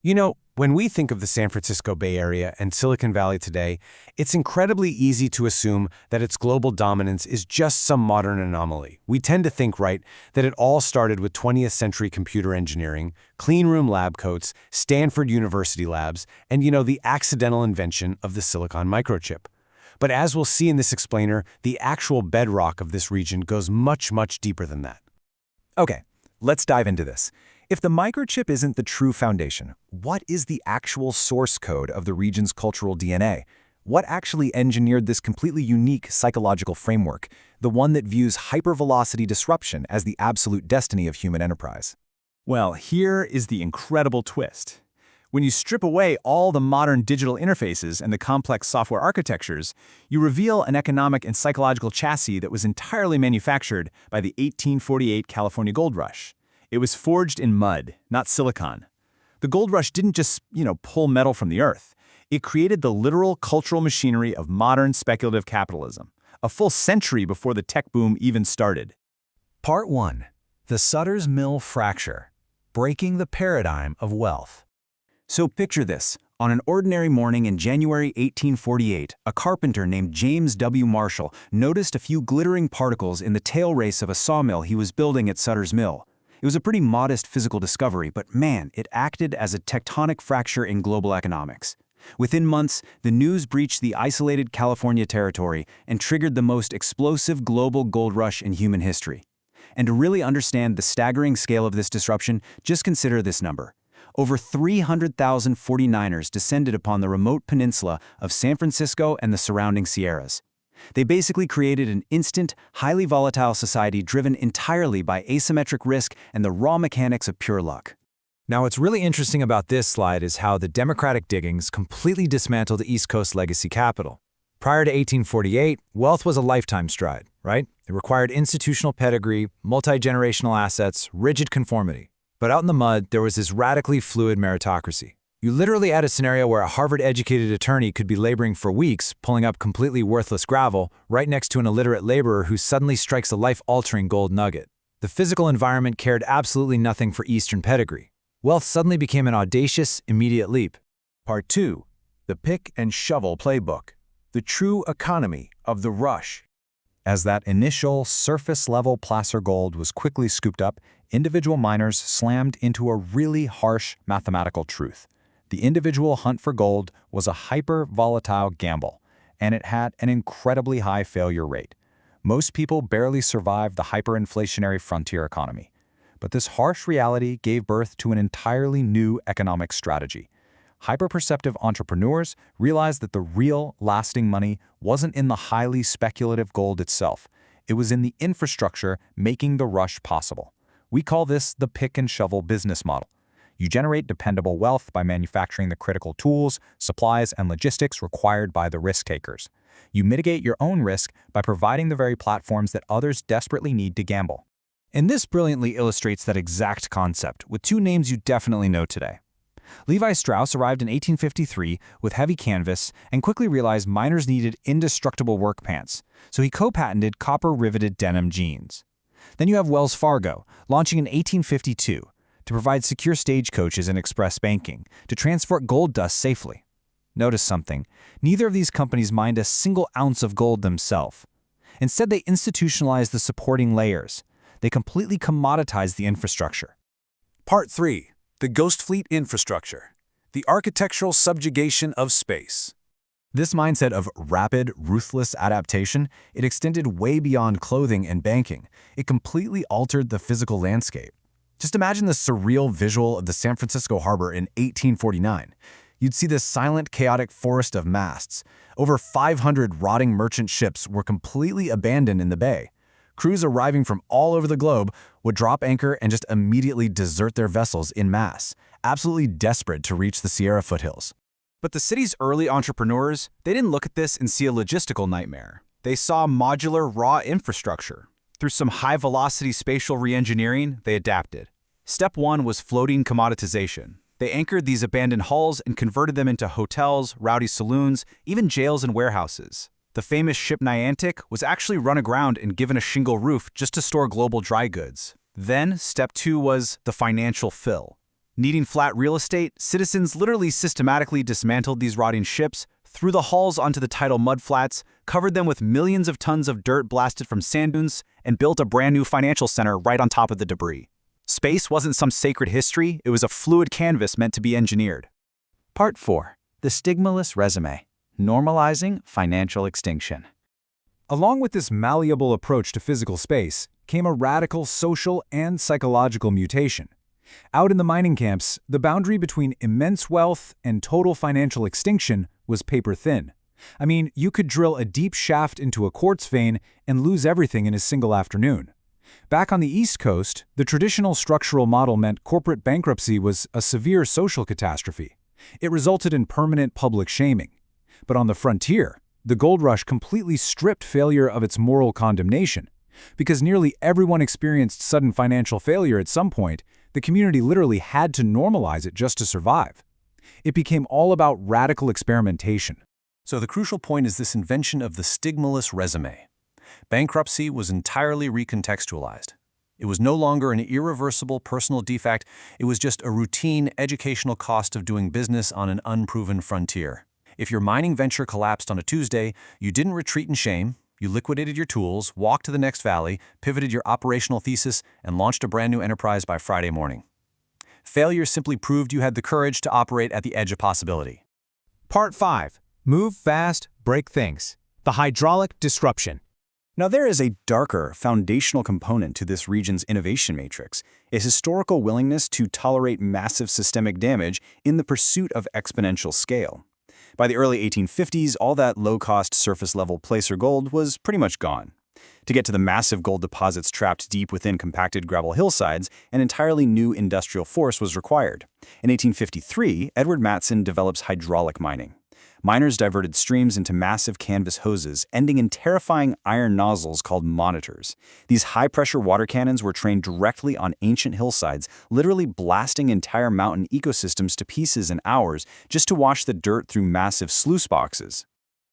When we think of the San Francisco Bay Area and Silicon Valley today, it's incredibly easy to assume that its global dominance is just some modern anomaly. We tend to think, right, that it all started with 20th century computer engineering, clean room lab coats, Stanford University labs, and, the accidental invention of the silicon microchip. But as we'll see in this explainer, the actual bedrock of this region goes much, much deeper than that. Okay, let's dive into this. If the microchip isn't the true foundation, what is the actual source code of the region's cultural DNA? What actually engineered this completely unique psychological framework, the one that views hypervelocity disruption as the absolute destiny of human enterprise? Well, here is the incredible twist. When you strip away all the modern digital interfaces and the complex software architectures, you reveal an economic and psychological chassis that was entirely manufactured by the 1848 California gold rush. It was forged in mud, not silicon. The gold rush didn't just, pull metal from the earth. It created the literal cultural machinery of modern speculative capitalism, a full century before the tech boom even started. Part 1. The Sutter's Mill Fracture. Breaking the Paradigm of Wealth. So picture this. On an ordinary morning in January 1848, a carpenter named James W. Marshall noticed a few glittering particles in the tail race of a sawmill he was building at Sutter's Mill. It was a pretty modest physical discovery, but man, it acted as a tectonic fracture in global economics. Within months, the news breached the isolated California territory and triggered the most explosive global gold rush in human history. And to really understand the staggering scale of this disruption, just consider this number. Over 300,000 49ers descended upon the remote peninsula of San Francisco and the surrounding Sierras. They basically created an instant, highly volatile society driven entirely by asymmetric risk and the raw mechanics of pure luck. Now, what's really interesting about this slide is how the Democratic diggings completely dismantled the East Coast legacy capital. Prior to 1848, wealth was a lifetime stride, right? It required institutional pedigree, multi-generational assets, rigid conformity. But out in the mud, there was this radically fluid meritocracy. You literally had a scenario where a Harvard-educated attorney could be laboring for weeks, pulling up completely worthless gravel, right next to an illiterate laborer who suddenly strikes a life-altering gold nugget. The physical environment cared absolutely nothing for Eastern pedigree. Wealth suddenly became an audacious, immediate leap. Part 2. The Pick and Shovel Playbook. The True Economy of the Rush. As that initial surface-level placer gold was quickly scooped up, individual miners slammed into a really harsh mathematical truth. The individual hunt for gold was a hyper-volatile gamble, and it had an incredibly high failure rate. Most people barely survived the hyperinflationary frontier economy. But this harsh reality gave birth to an entirely new economic strategy. Hyper-perceptive entrepreneurs realized that the real, lasting money wasn't in the highly speculative gold itself. It was in the infrastructure making the rush possible. We call this the pick and shovel business model. You generate dependable wealth by manufacturing the critical tools, supplies, and logistics required by the risk takers. You mitigate your own risk by providing the very platforms that others desperately need to gamble. And this brilliantly illustrates that exact concept with two names you definitely know today. Levi Strauss arrived in 1853 with heavy canvas and quickly realized miners needed indestructible work pants, so he co-patented copper-riveted denim jeans. Then you have Wells Fargo, launching in 1852, to provide secure stagecoaches and express banking, to transport gold dust safely. Notice something. Neither of these companies mined a single ounce of gold themselves. Instead, they institutionalized the supporting layers. They completely commoditized the infrastructure. Part 3. The Ghost Fleet Infrastructure. The Architectural Subjugation of Space. This mindset of rapid, ruthless adaptation, it extended way beyond clothing and banking. It completely altered the physical landscape. Just imagine the surreal visual of the San Francisco harbor in 1849. You'd see this silent, chaotic forest of masts. Over 500 rotting merchant ships were completely abandoned in the bay. Crews arriving from all over the globe would drop anchor and just immediately desert their vessels en masse, absolutely desperate to reach the Sierra foothills. But the city's early entrepreneurs, they didn't look at this and see a logistical nightmare. They saw modular, raw infrastructure. Through some high-velocity spatial reengineering, they adapted. Step 1 was floating commoditization. They anchored these abandoned hulls and converted them into hotels, rowdy saloons, even jails and warehouses. The famous ship Niantic was actually run aground and given a shingle roof just to store global dry goods. Then, step 2 was the financial fill. Needing flat real estate, citizens literally systematically dismantled these rotting ships, threw the hulls onto the tidal mudflats, covered them with millions of tons of dirt blasted from sand dunes, and built a brand new financial center right on top of the debris. Space wasn't some sacred history, it was a fluid canvas meant to be engineered. Part 4. The Stigmaless Resume. Normalizing Financial Extinction. Along with this malleable approach to physical space came a radical social and psychological mutation. Out in the mining camps, the boundary between immense wealth and total financial extinction was paper-thin. I mean, you could drill a deep shaft into a quartz vein and lose everything in a single afternoon. Back on the East Coast, the traditional structural model meant corporate bankruptcy was a severe social catastrophe. It resulted in permanent public shaming. But on the frontier, the gold rush completely stripped failure of its moral condemnation. Because nearly everyone experienced sudden financial failure at some point, the community literally had to normalize it just to survive. It became all about radical experimentation. So the crucial point is this invention of the stigmaless resume. Bankruptcy was entirely recontextualized. It was no longer an irreversible personal defect, it was just a routine educational cost of doing business on an unproven frontier. If your mining venture collapsed on a Tuesday, you didn't retreat in shame, you liquidated your tools, walked to the next valley, pivoted your operational thesis, and launched a brand new enterprise by Friday morning. Failure simply proved you had the courage to operate at the edge of possibility. Part 5. Move fast, break things. The hydraulic disruption. Now there is a darker, foundational component to this region's innovation matrix, a historical willingness to tolerate massive systemic damage in the pursuit of exponential scale. By the early 1850s, all that low-cost surface-level placer gold was pretty much gone. To get to the massive gold deposits trapped deep within compacted gravel hillsides, an entirely new industrial force was required. In 1853, Edward Matson develops hydraulic mining. Miners diverted streams into massive canvas hoses, ending in terrifying iron nozzles called monitors. These high-pressure water cannons were trained directly on ancient hillsides, literally blasting entire mountain ecosystems to pieces in hours just to wash the dirt through massive sluice boxes.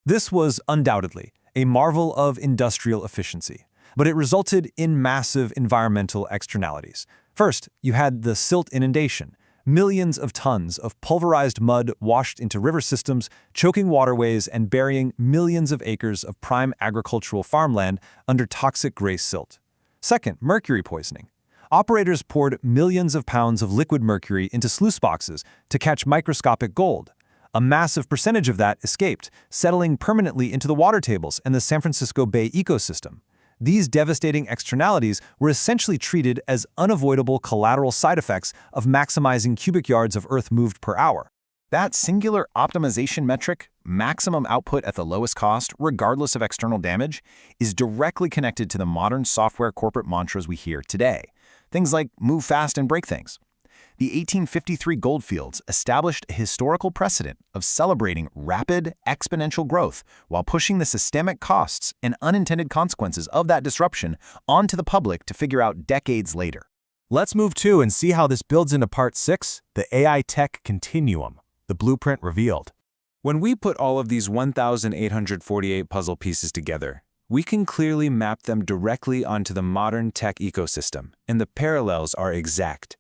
This was undoubtedly a marvel of industrial efficiency, but it resulted in massive environmental externalities. First, you had the silt inundation. Millions of tons of pulverized mud washed into river systems, choking waterways and burying millions of acres of prime agricultural farmland under toxic gray silt. Second, mercury poisoning. Operators poured millions of pounds of liquid mercury into sluice boxes to catch microscopic gold. A massive percentage of that escaped, settling permanently into the water tables and the San Francisco Bay ecosystem. These devastating externalities were essentially treated as unavoidable collateral side effects of maximizing cubic yards of earth moved per hour. That singular optimization metric, maximum output at the lowest cost, regardless of external damage, is directly connected to the modern software corporate mantras we hear today. Things like move fast and break things. The 1853 goldfields established a historical precedent of celebrating rapid, exponential growth while pushing the systemic costs and unintended consequences of that disruption onto the public to figure out decades later. Let's move to and see how this builds into Part 6, the AI Tech Continuum, the blueprint revealed. When we put all of these 1,848 puzzle pieces together, we can clearly map them directly onto the modern tech ecosystem, and the parallels are exact.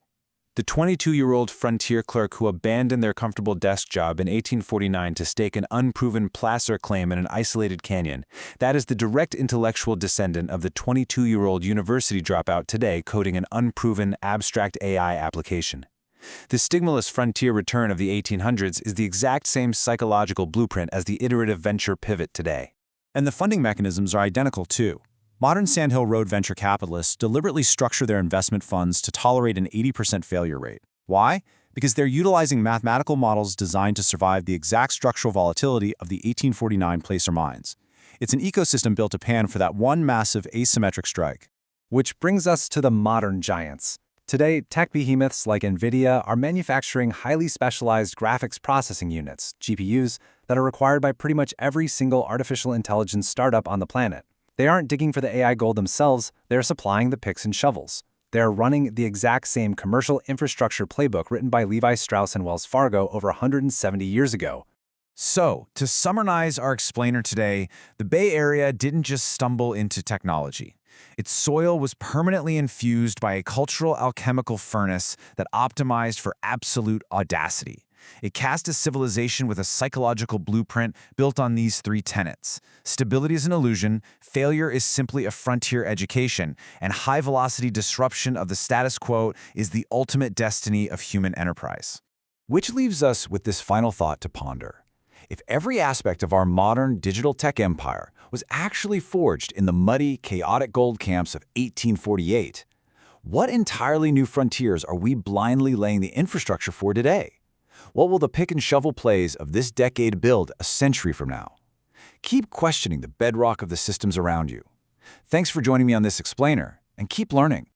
The 22-year-old frontier clerk who abandoned their comfortable desk job in 1849 to stake an unproven placer claim in an isolated canyon, that is the direct intellectual descendant of the 22-year-old university dropout today coding an unproven abstract AI application. The stigmaless frontier return of the 1800s is the exact same psychological blueprint as the iterative venture pivot today. And the funding mechanisms are identical too. Modern Sandhill Road venture capitalists deliberately structure their investment funds to tolerate an 80% failure rate. Why? Because they're utilizing mathematical models designed to survive the exact structural volatility of the 1849 placer mines. It's an ecosystem built to pan for that one massive asymmetric strike. Which brings us to the modern giants. Today, tech behemoths like NVIDIA are manufacturing highly specialized graphics processing units, GPUs, that are required by pretty much every single artificial intelligence startup on the planet. They aren't digging for the AI gold themselves, they're supplying the picks and shovels. They're running the exact same commercial infrastructure playbook written by Levi Strauss and Wells Fargo over 170 years ago. So, to summarize our explainer today, the Bay Area didn't just stumble into technology. Its soil was permanently infused by a cultural alchemical furnace that optimized for absolute audacity. It cast a civilization with a psychological blueprint built on these three tenets. Stability is an illusion, failure is simply a frontier education, and high-velocity disruption of the status quo is the ultimate destiny of human enterprise. Which leaves us with this final thought to ponder. If every aspect of our modern digital tech empire was actually forged in the muddy, chaotic gold camps of 1848, what entirely new frontiers are we blindly laying the infrastructure for today? What will the pick and shovel plays of this decade build a century from now? Keep questioning the bedrock of the systems around you. Thanks for joining me on this explainer, and keep learning.